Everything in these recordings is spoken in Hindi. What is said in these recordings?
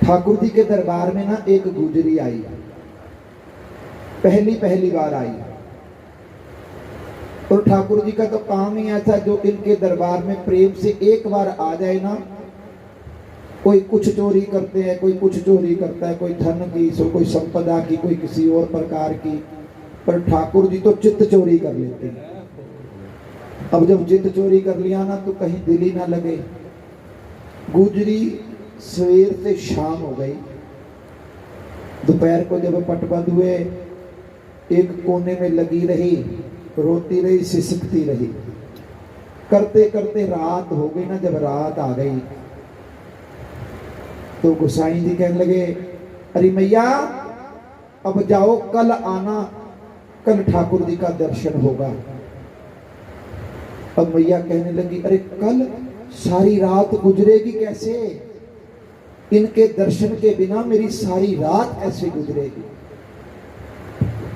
ठाकुर जी के दरबार में ना एक गुजरी आई, पहली बार आई। और ठाकुर जी का तो काम ही ऐसा, जो इनके दरबार में प्रेम से एक बार आ जाए ना, कोई कुछ चोरी करते हैं, कोई कुछ चोरी करता है, कोई धन की, सो कोई संपदा की, कोई किसी और प्रकार की, पर ठाकुर जी तो चित्त चोरी कर लेते हैं। अब जब चित्त चोरी कर लिया ना, तो कहीं दिल ही ना लगे। गुजरी सवेर से शाम हो गई, दोपहर को जब पटबंद हुए, एक कोने में लगी रही, रोती रही, सिसकती रही। करते करते रात हो गई ना, जब रात आ गई तो गोसाई जी कहने लगे, अरे मैया अब जाओ, कल आना, कल ठाकुर जी का दर्शन होगा। अब मैया कहने लगी, अरे कल सारी रात गुजरेगी कैसे? इनके दर्शन के बिना मेरी सारी रात ऐसे गुजरेगी।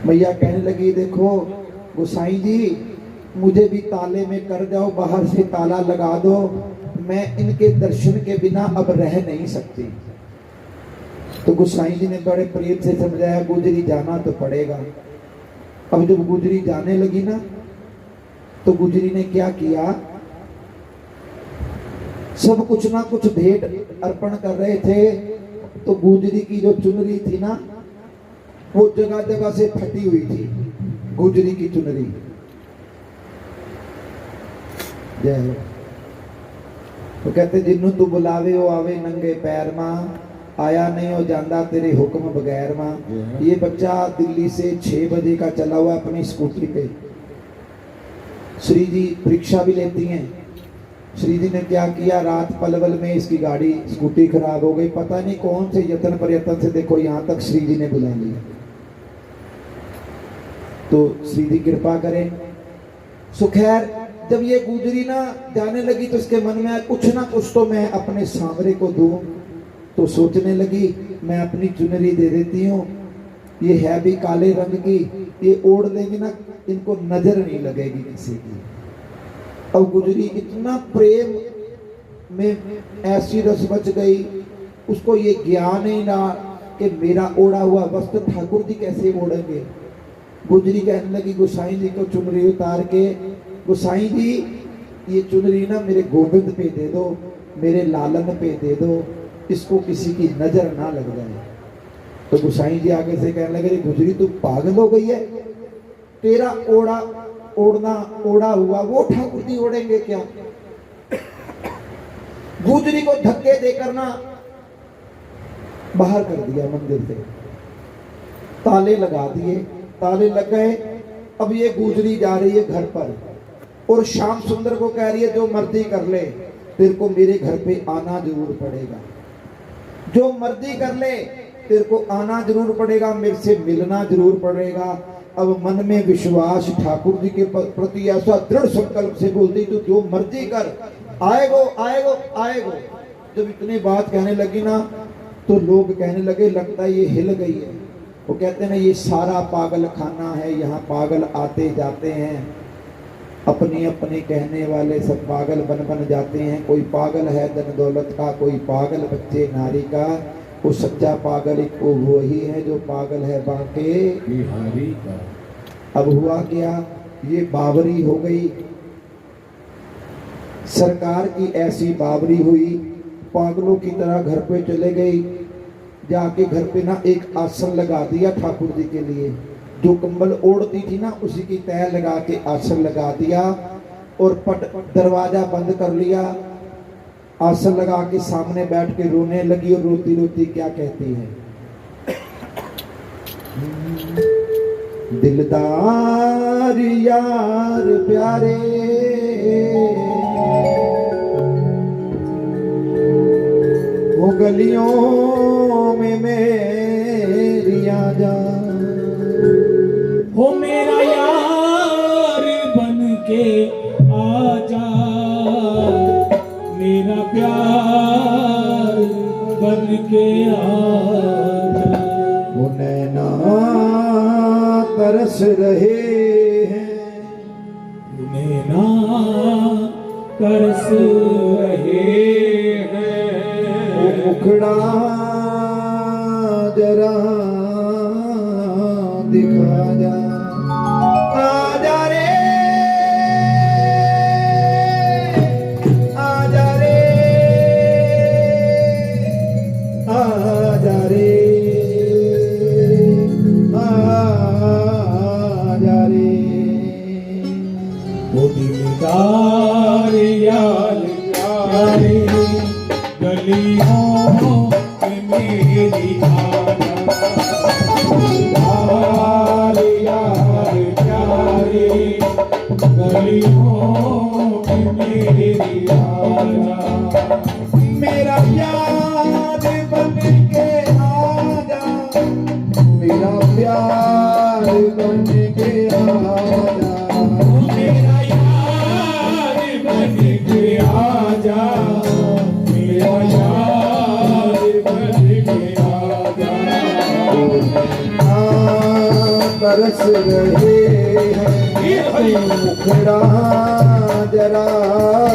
मैया कहने लगी, देखो गोसाई जी, मुझे भी ताले में कर जाओ, बाहर से ताला लगा दो, मैं इनके दर्शन के बिना अब रह नहीं सकती। तो गोसाई जी ने बड़े प्रेम से समझाया, गुजरी जाना तो पड़ेगा। अब जब गुजरी जाने लगी ना, तो गुजरी ने क्या किया, सब कुछ ना कुछ भेंट अर्पण कर रहे थे। तो गुजरी की जो चुनरी थी ना, वो जगह जगह से फटी हुई थी, गुजरी की चुनरी। जय हो। तो कहते, जिन्नू तू बुलावे हो आवे नंगे पैर मां, आया नहीं हो जाता तेरे हुक्म बगैर मां। ये बच्चा दिल्ली से 6 बजे का चला हुआ अपनी स्कूटी पे। श्री जी परीक्षा भी लेती हैं। श्री जी ने क्या किया, रात पलवल में इसकी गाड़ी स्कूटी खराब हो गई, पता नहीं कौन से यत्न प्रयत्न से, देखो यहां तक श्री जी ने बुला लिया। तो श्री जी कृपा करें। सुखैर जब ये गुजरी ना जाने लगी, तो उसके मन में कुछ ना कुछ तो मैं अपने सांवरे को दूं। तो सोचने लगी, मैं अपनी चुनरी दे देती हूँ, ये है भी काले रंग की, ये ओढ़ लेंगे ना, इनको नजर नहीं लगेगी किसी की। अब गुजरी इतना प्रेम में ऐसी रस बच गई, उसको ये ज्ञान ही ना कि मेरा ओढ़ा हुआ वस्त्र ठाकुर जी कैसे ओढ़ेंगे। गुजरी कहने लगी, गोसाई जी को चुनरी उतार के, गोसाई जी ये चुनरी ना मेरे गोविंद पे दे दो, मेरे लालन पे दे दो, इसको किसी की नजर ना लग जाए। तो गोसाई जी आगे से कहने लगे, गुजरी तू पागल हो गई है, तेरा ओढ़ा हुआ वो ठाकुर जी ओढ़ेंगे क्या? गुजरी को धक्के देकर ना बाहर कर दिया मंदिर से, ताले लगा दिए, ताले लग गए। अब ये गुजरी जा रही है घर पर, और श्याम सुंदर को कह रही है, जो मर्जी कर ले, तेरे को मेरे घर पे आना जरूर पड़ेगा, जो मर्जी कर ले, तेरे को आना जरूर पड़ेगा, मेरे से मिलना जरूर पड़ेगा। अब मन में विश्वास ठाकुर जी के प्रति ऐसा दृढ़ संकल्प से बोलती, तू जो मर्जी कर, आएगो आएगो आएगो। जब इतनी बात कहने लगी ना, तो लोग कहने लगे, लगता है ये हिल गई है। वो कहते हैं ना, ये सारा पागल खाना है, यहाँ पागल आते जाते हैं, अपनी अपनी कहने वाले सब पागल बन जाते हैं। कोई पागल है धन दौलत का, कोई पागल बच्चे नारी का, वो सच्चा पागल एक वो ही है जो पागल है बांके बिहारी का। अब हुआ क्या, ये बावरी हो गई, सरकार की ऐसी बावरी हुई, पागलों की तरह घर पे चले गई। जाके घर पे ना एक आसन लगा दिया ठाकुर जी के लिए, जो कंबल ओढ़ती थी ना, उसी की तह लगा के आसन लगा दिया, और दरवाजा बंद कर लिया। आसन लगा के सामने बैठ के रोने लगी, और रोती रोती क्या कहती है, दिलदार यार प्यारे, वो गलियों में मेरी आजा, हो मेरा यार बन के आजा, मेरा प्यार बन के आजा। वो नैना तरस रहे हैं, नैना तरस रहे हैं, वो मुखड़ा जरा दिखा जा, आजा रे आजा रे आजा रे आजा रे। वो दिलदार यार प्यारे गलियों में मेरी आजा, दिलदार यार प्यारे गलियों में मेरी आजा। मेरा प्यार बन के आजा, मेरा प्यार बन के आजा, मेरा यार बन के आजा, मेरा यार बन के आजा। बरस रहे हैं मुखड़ा जरा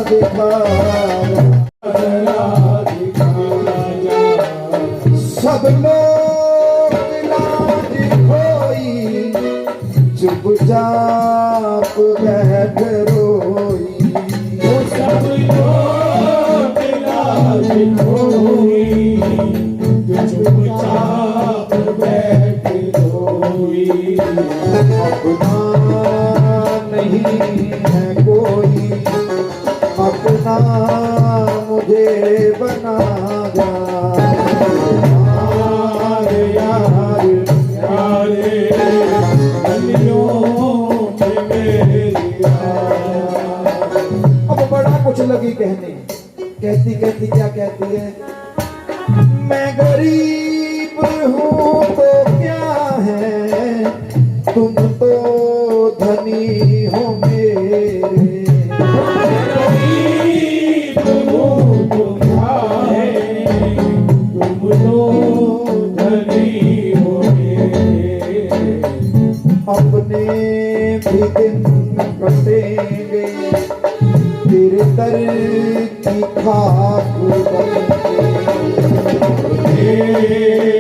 दिखा जरा दिखा जा। सब लोग लाज खोई चुपचाप बैठ रोई, वो सब लोग लाज खोई चुपचाप बैठ रोई। अपना नहीं है कोई अपना मुझे बना जा, यार यारे गलियों में मेरी आजा। अब बड़ा कुछ लगी कहने, कहती कहती क्या कहती है, मैं गरीब हूँ तो क्या है, तुम तो धनी हो मेरे, गरीब हो तो क्या है, तुम तो धनी हो मेरे। अपने भी दिन कटेंगे तेरे दर की खाक बन के,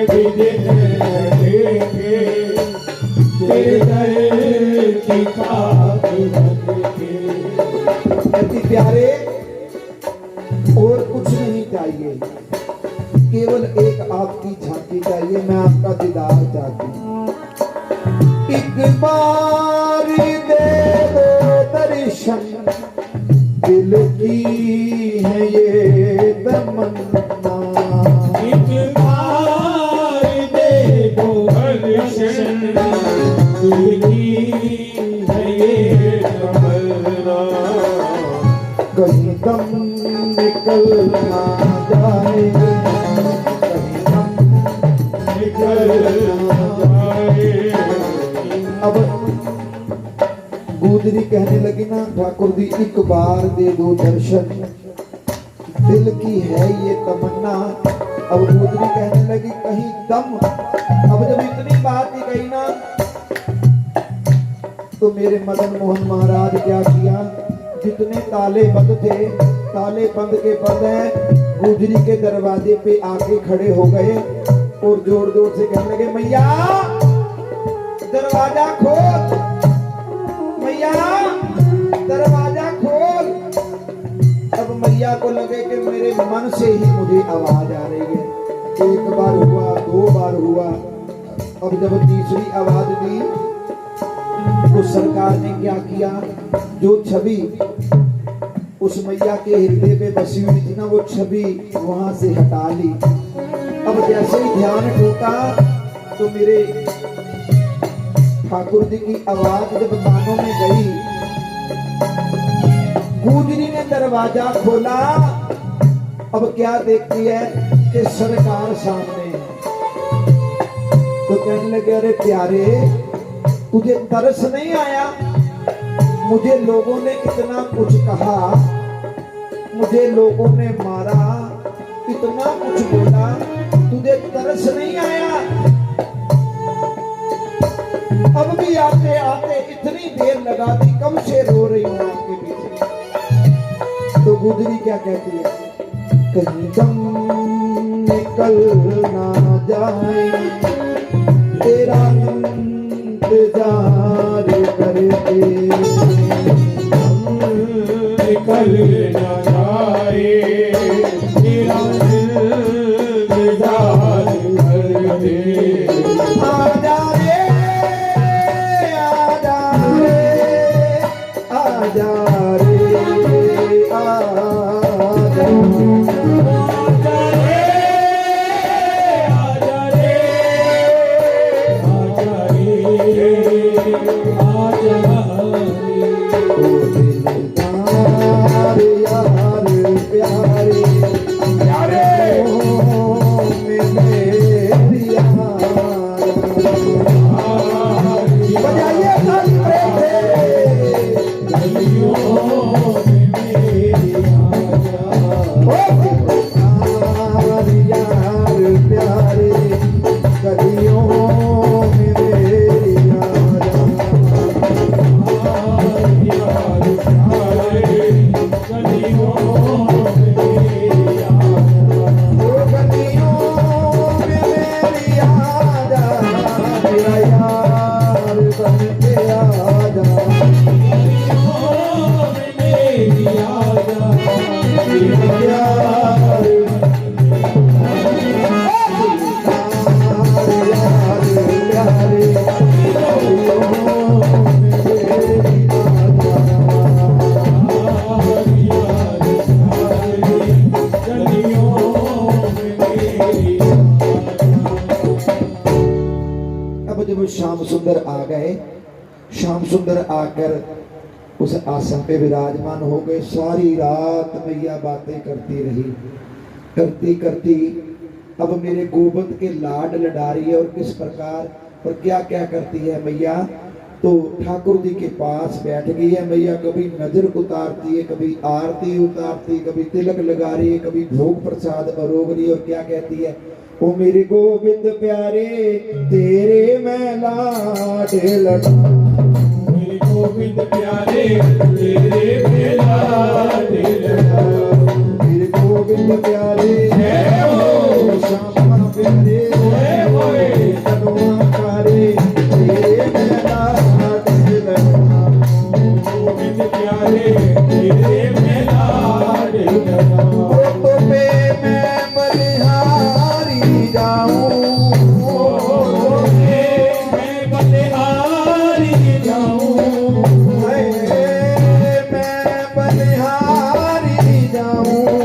भी दिन कटेंगे तेरे दर की खाक बन के। कहती प्यारे और कुछ नहीं चाहिए, केवल एक आपकी झांकी चाहिए, मैं आपका दीदार चाहती हूँ। एक बार दे दो दर्शन, दिल की है ये तमन्ना, एक बार दे दो दर्शन, दिल की है ये तमन्ना। कहीं दम निकल ना जाए, कहीं दम निकल जाए। अब गुजरी कहने लगी ना, ठाकुर जी एक बार दे दो दर्शन, दिल की है ये तमन्ना। अब गुजरी कहने लगी कहीं दम। अब जब इतनी बात ही कही ना, तो मेरे मदन मोहन महाराज क्या किया, जितने ताले बंद थे, ताले बंद के बंद हैं, गुजरी के दरवाजे पे आके खड़े हो गए और जोर जोर से कहने लगे, मैया दरवाजा खोल, मैया दरवाजा खोल। अब मैया को लगे कि मेरे मन से ही मुझे आवाज आ रही है। एक बार हुआ, दो बार हुआ, अब जब तीसरी आवाज दी तो सरकार ने क्या किया, जो छवि उस मैया के हृदय पे बसी हुई थी ना, वो छवि वहां से हटा ली। अब जैसे ही ध्यान टूटा तो मेरे ठाकुर जी की आवाज जब कानों में गई, गुजरी ने दरवाजा खोला। अब क्या देखती है कि सरकार सामने है, तो कहने लगे अरे प्यारे तुझे तरस नहीं आया, मुझे लोगों ने इतना कुछ कहा, मुझे लोगों ने मारा, इतना कुछ बोला, तुझे तरस नहीं आया। अब भी आते आते इतनी देर लगा दी, कब से रो रही हूं आपके पीछे। तो गुजरी क्या कहती है, कहीं दम निकल ना जाए तेरा इंतजार करते निकल न जाए तेरा इंतजार करते आजा रे आजा रे आजा रे आजा ओ दिलदार यार प्यारे प्यारे ओ मेरे यार बजाइए ताली प्रेम से ओ दिलदार यार प्यारे कदियों में मेरी यार ओ गलियों में मेरी आजा मेरा यार बन के आजा यार यार प्यारे गलियों में मेरी अब जब श्याम सुंदर आ गए, श्याम सुंदर आकर उस आसन पे विराजमान हो गए। सारी रात मैया बातें करती रही, करती करती अब मेरे गोविंद के लाड लड़ा रही है और किस प्रकार और क्या क्या करती है मैया। तो ठाकुर जी के पास बैठ गई है मैया, कभी नजर उतारती है, कभी आरती उतारती, कभी तिलक लगा रही है, कभी भोग प्रसाद अरोग रही है और क्या कहती है, ओ मेरे गोविंद प्यारे तेरे मैं लाड लड़ा मेरे गोविंद प्यारे तेरे मेला लगा मेरे गोविंद प्यारे जय हो श्यामा प्यारे जय होए कनुआ प्यारे तेरे मैं लाड लड़ा गोविंद प्यारे तेरे मेला लगा ओ तो मैं बलिहारी जाऊं मैं बलिहारी जाऊं मैं बलिहारी जाऊं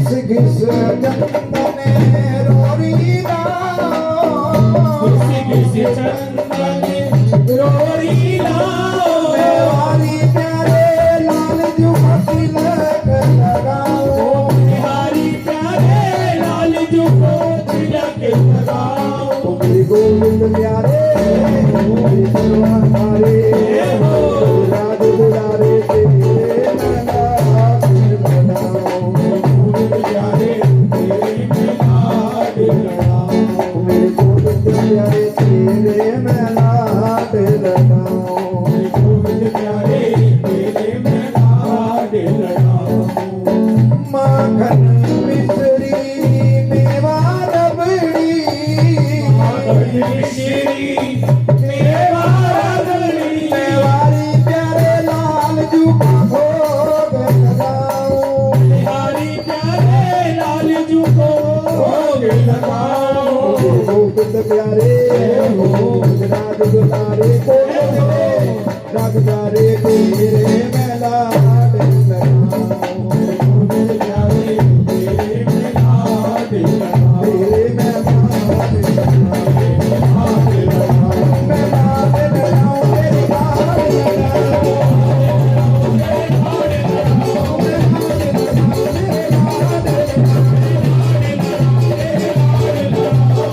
घिस घिस चंदने रोरी लाओ किसी किसी चंदन रोरी लाओ मेवारी प्यारे लाल जू तिलक लगाओ बिहारी प्यारे लाल जो को तिलक लगाओ ओ मेरे गोविंद प्यारे मेरे परवारे राज दुलारे तेरे लगा लगाओ प्यारे तेरे में लाड लगाओ मेरे गोविंद प्यारे तेरे मैं लाड लगाओ गोविंद प्यारे तेरे में लाड लगाओ माखन मिश्री मेवा रबड़ी श्री मेवा रबड़ी मेवारी प्यारे लाल जू का भोग लगाओ बिहारी प्यारे लाल जो को भोग लगाओ गोविंद प्यारे राज दुलारे राज दुलारे तेरे मैं लाड लगाओ गोविंद प्यारे तेरे में लाड लगाओ तेरे मैं लाड लगाओ मैं लाड लगाऊं तेरी लाड लगाऊं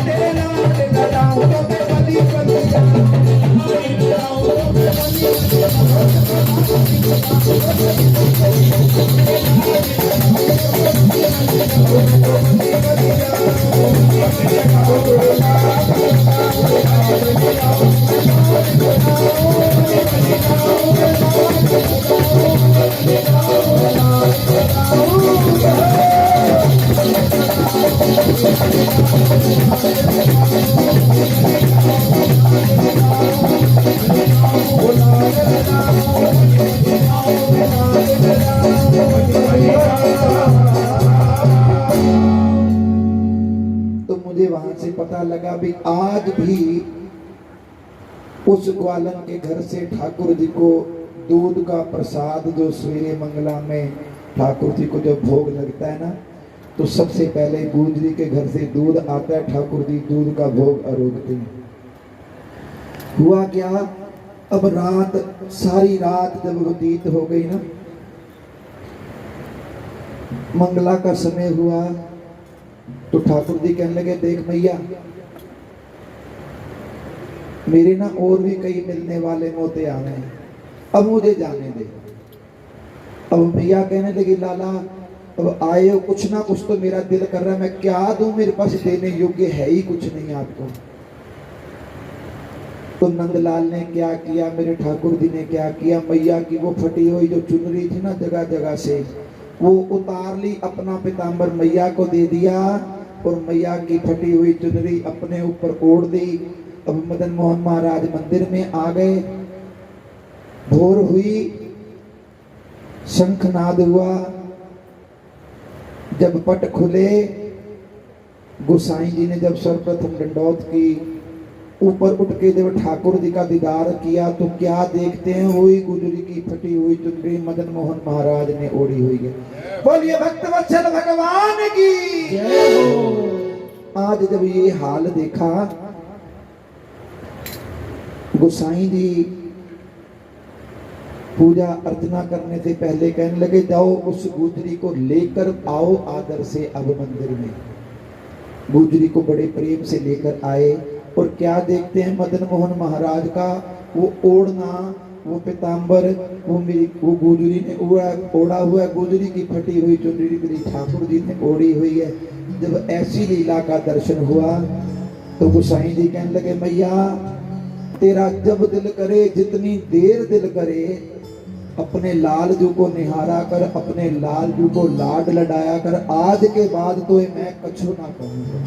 तेरे लाड लगाऊं तो मैं पली पली जाऊं तो मुझे वहां से पता लगा भी आज भी उस ग्वालन के घर से ठाकुर जी को दूध का प्रसाद जो सवेरे मंगला में ठाकुर जी को जो भोग लगता है ना, तो सबसे पहले गुजरी के घर से दूध आता है, ठाकुर जी दूध का भोग आरोगते हैं। हुआ क्या, अब रात सारी रात जब व्यतीत हो गई ना, मंगला का समय हुआ, तो ठाकुर जी कहने लगे देख मैया मेरे ना और भी कई मिलने वाले मोते आने हैं, अब मुझे जाने दे। अब मैया कहने लगी लाला अब आए हो, कुछ ना कुछ तो मेरा दिल कर रहा है, मैं क्या दूं, मेरे पास देने योग्य है ही कुछ नहीं आपको। तो नंदलाल ने क्या किया, मेरे ठाकुर जी ने क्या किया, मैया की वो फटी हुई जो चुनरी थी ना जगह जगह से, वो उतार ली, अपना पीताम्बर मैया को दे दिया और मैया की फटी हुई चुनरी अपने ऊपर ओढ़ दी। अब मदन मोहन महाराज मंदिर में आ गए, भोर हुई, शंखनाद हुआ, जब पट खुले, गोसाई जी ने जब सर्वप्रथम दंडौत की, ऊपर उठ के जब ठाकुर जी का दीदार किया तो क्या देखते हैं, वही गुजरी की फटी हुई चुनरी मदन मोहन महाराज ने ओढ़ी हुई है। बोलिए भक्तवत्सल भगवान की। आज जब ये हाल देखा, गोसाई जी पूजा अर्चना करने से पहले कहने लगे जाओ उस गुजरी को लेकर आओ आदर से अब मंदिर में। गुजरी को बड़े प्रेम से लेकर आए और क्या देखते हैं, मदन मोहन महाराज का वो ओढ़ना, वो पीताम्बर, वो गुजरी ने ओढ़ा हुआ है, गुजरी की फटी हुई चुनरी मेरी ठाकुर जी ने ओढ़ी हुई है। जब ऐसी लीला का दर्शन हुआ तो गोसाई जी कहने लगे मैया तेरा जब दिल करे, जितनी देर दिल करे, अपने लाल जू को निहारा कर, अपने लाल जू को लाड लडाया कर, आज के बाद तो मैं कछु ना कहूँगा।